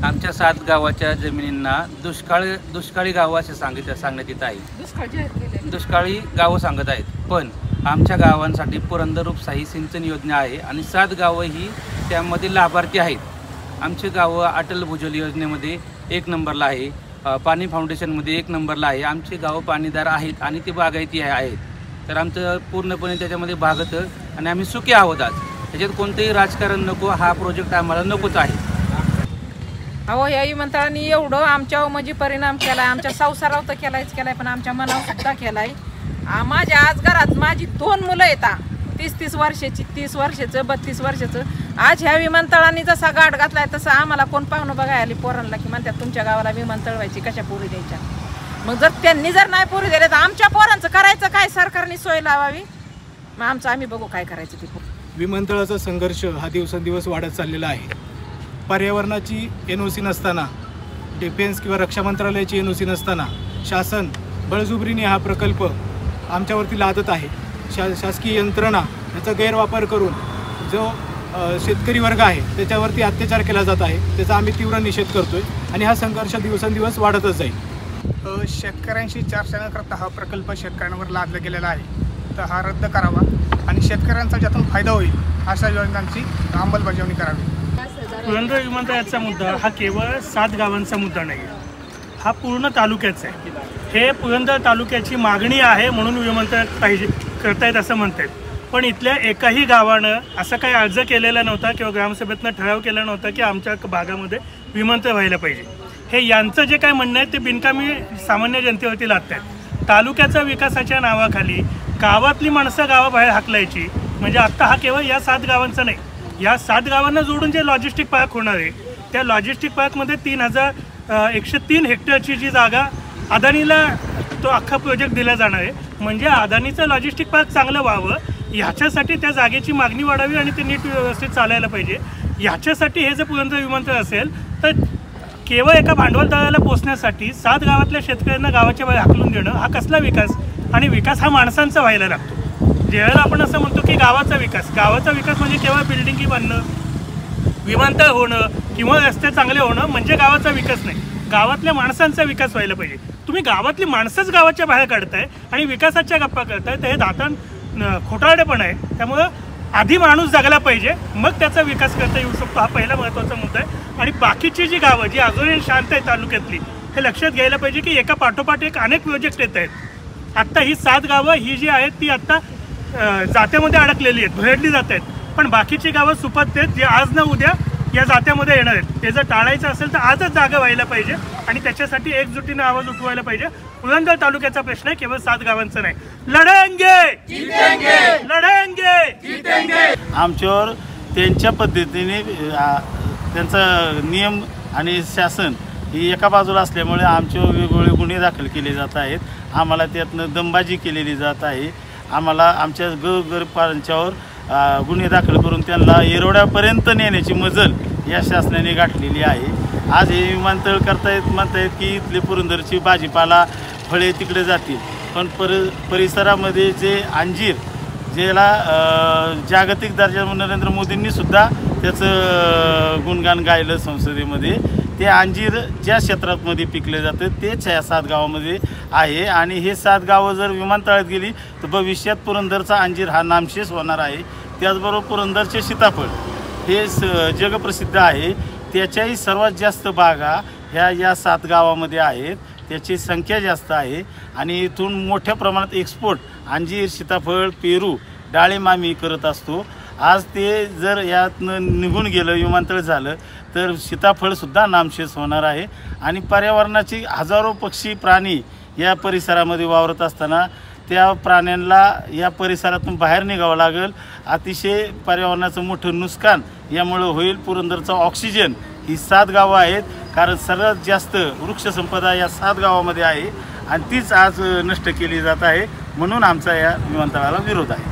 आमच्या 7 गावाच्या जमिनींना दुष्काळी गावं असे सांगण्यात येत आहे। दुष्काळी गावं सांगत आहेत, पण आमच्या गावांसाठी पुरंदर उपसाही सिंचन योजना आहे आणि 7 गावं ही त्यामध्ये लाभार्थी आहेत। आमचे गावं अटल भूजल योजनेमध्ये 1 नंबरला आहे, पाणी फाउंडेशनमध्ये 1 नंबरला आहे। आमचे गावं पाणीदार आहेत आणि ते बागायती आहेत, तर आमचं पूर्णपणे त्याच्यामध्ये भागतं आणि आम्ही सुखी आहोत। आज त्याच्यात कोणतेही राजकारण नको, हा प्रोजेक्ट आम्हाला नकोच आहे। अहो या विमानतळाने एवढं आमच्यावर म्हणजे परिणाम केलाय, आमच्या संसारावर तर केलाय पण आमच्या मनावर सुद्धा केलाय। माझ्या आज घरात माझी 2 मुलं येतात, 30 वर्षाची, 30 वर्षाचं, 32 वर्षाचं। आज ह्या विमानतळाने जसा गाठ घातलाय तसं आम्हाला कोण पाहुणं बघायला आली पोरांना की म्हणतात तुमच्या गावाला विमानतळ व्हायची, कशा पोरी द्यायच्या। मग जर त्यांनी नाही पोरी दिल्या तर आमच्या पोरांचं करायचं काय? सरकारने सोय लावावी, मग आमचं आम्ही बघू काय करायचं ते। विमानतळाचा संघर्ष हा दिवसेंदिवस वाढत चाललेला आहे। पर्यावरणाची NOC नसताना, डिफेन्स किंवा रक्षा मंत्रालयाची NOC नसताना शासन बळजुबरीने हा प्रकल्प आमच्यावरती लादत आहे। शासकीय यंत्रणा याचा गैरवापर करून जो शेतकरी वर्ग आहे त्याच्यावरती अत्याचार केला जात आहे, त्याचा आम्ही तीव्र निषेध करतोय आणि हा संघर्ष दिवसेंदिवस वाढतच जाईल। शेतकऱ्यांशी चर्चा न करता हा प्रकल्प शेतकऱ्यांवर लादला गेलेला आहे, तर हा रद्द करावा आणि शेतकऱ्यांचा ज्यातून फायदा होईल अशा योजनांची अंमलबजावणी करावी। पुरंदर विमानतळाचा मुद्दा हा केवळ 7 गावांचा मुद्दा नाही, हा पूर्ण तालुक्याचा आहे। हे पुरंदर तालुक्याची मागणी आहे म्हणून विमानतळ पाहिजे करतायत असं म्हणतात, पण इथल्या एकाही गावानं असं काही अर्ज केलेला नव्हता किंवा ग्रामसभेतनं ठराव केला नव्हता की आमच्या भागामध्ये विमानतळ व्हायला पाहिजे। हे यांचं जे काय म्हणणं आहे ते बिनकामी सामान्य जनतेवरती लादत आहेत। तालुक्याच्या विकासाच्या नावाखाली गावातली माणसं गावाबाहेर हाकलायची, म्हणजे आत्ता हा केवळ या 7 गावांचा नाही, या 7 गावांना जोडून जे लॉजिस्टिक पार्क होणार आहे त्या लॉजिस्टिक पार्कमध्ये 103 हेक्टरची जी जागा अदानीला तो अख्खा प्रोजेक्ट दिला जाणार आहे। म्हणजे अदानीचं लॉजिस्टिक पार्क चांगलं व्हावं ह्याच्यासाठी त्या जागेची मागणी वाढावी आणि ते नीट व्यवस्थित चालायला पाहिजे। ह्याच्यासाठी हे जर पुरंदर विमानतळ असेल तर केवळ एका भांडवलदाराला पोचण्यासाठी 7 गावातल्या शेतकऱ्यांना गावाच्या बाहेर हाकलून देणं हा कसला विकास? आणि विकास हा माणसांचा व्हायला लागतो। ज्यावेळेला आपण असं म्हणतो की गावाचा विकास म्हणजे केवळ बिल्डिंगी बांधणं, विमानतळ होणं किंवा रस्ते चांगले होणं म्हणजे गावाचा विकास नाही, गावातल्या माणसांचा विकास व्हायला पाहिजे। तुम्ही गावातली माणसंच गावाच्या बाहेर काढताय आणि विकासाच्या गप्पा करताय, तर हे दातान खोटारडेपण आहे। त्यामुळं आधी माणूस जगला पाहिजे, मग त्याचा विकास करता येऊ शकतो, हा पहिला महत्त्वाचा मुद्दा आहे। आणि बाकीची जी गावं जी अजूनही शांत आहे तालुक्यातली, हे लक्षात घ्यायला पाहिजे की एका पाठोपाठ एक अनेक प्रोजेक्ट येत आहेत। आत्ता ही 7 गावं ही जी आहेत ती आत्ता जात्यामध्ये अडकलेली आहेत, भरडली जात आहेत, पण बाकीची गावं सुपत आहेत जे आज ना उद्या या जात्यामध्ये येणार आहेत। ते जर टाळायचं असेल तर आजच जागा व्हायला पाहिजे आणि त्याच्यासाठी एकजुटीने आवाज उठवायला पाहिजे। पुरंदर तालुक्याचा प्रश्न आहे, केवळ 7 गावांचा नाही। लढेंगे जितेंगे। आमच्यावर त्यांच्या पद्धतीने त्यांचा नियम आणि शासन ही एका बाजूला असल्यामुळे आमच्यावर वेगवेगळे गुन्हे दाखल केले जात आहेत। आम्हाला त्यातनं दमबाजी केलेली जात आहे। आम्हाला आमच्या गरीबांच्यावर गुन्हे दाखल करून त्यांना येरवड्यापर्यंत नेण्याची मजल या शासनाने गाठलेली आहे। आज हे विमानतळ म्हणतायत की इथले पुरंदरची भाजीपाला फळे तिकडे जातील, पण परिसरामध्ये जे अंजीर ज्याला जागतिक दर्जा नरेंद्र मोदींनी सुद्धा त्याचं गुणगान गायलं संसदेमध्ये, ते अंजीर ज्या क्षेत्रामध्ये पिकले जातं तेच ह्या 7 गावामध्ये आहे। आणि हे 7 गावं जर विमानतळात गेली तर भविष्यात पुरंदरचा अंजीर हा नामशेष होणार आहे। त्याचबरोबर पुरंदरचे सीताफळ हे जगप्रसिद्ध आहे, त्याच्याही सर्वात जास्त बागा या 7 गावामध्ये आहेत, त्याची संख्या जास्त आहे आणि इथून मोठ्या प्रमाणात एक्सपोर्ट अंजीर, सीताफळ, पेरू, डाळिंब आम्ही करत असतो। आज ते जर यातनं निघून गेलं, विमानतळ झालं तर सीताफळसुद्धा नामशेष होणार आहे। आणि पर्यावरणाची हजारो पक्षी प्राणी या परिसरामध्ये वावरत असताना त्या प्राण्यांना या परिसरातून बाहेर निघावं लागेल। अतिशय पर्यावरणाचं मोठं नुकसान यामुळे होईल। पुरंदरचा ऑक्सिजन ही 7 गावं आहेत, कारण सर्वात जास्त वृक्षसंपदा या 7 गावामध्ये आहे आणि तीच आज नष्ट केली जात आहे, म्हणून आमचा या विमानतळाला विरोध आहे।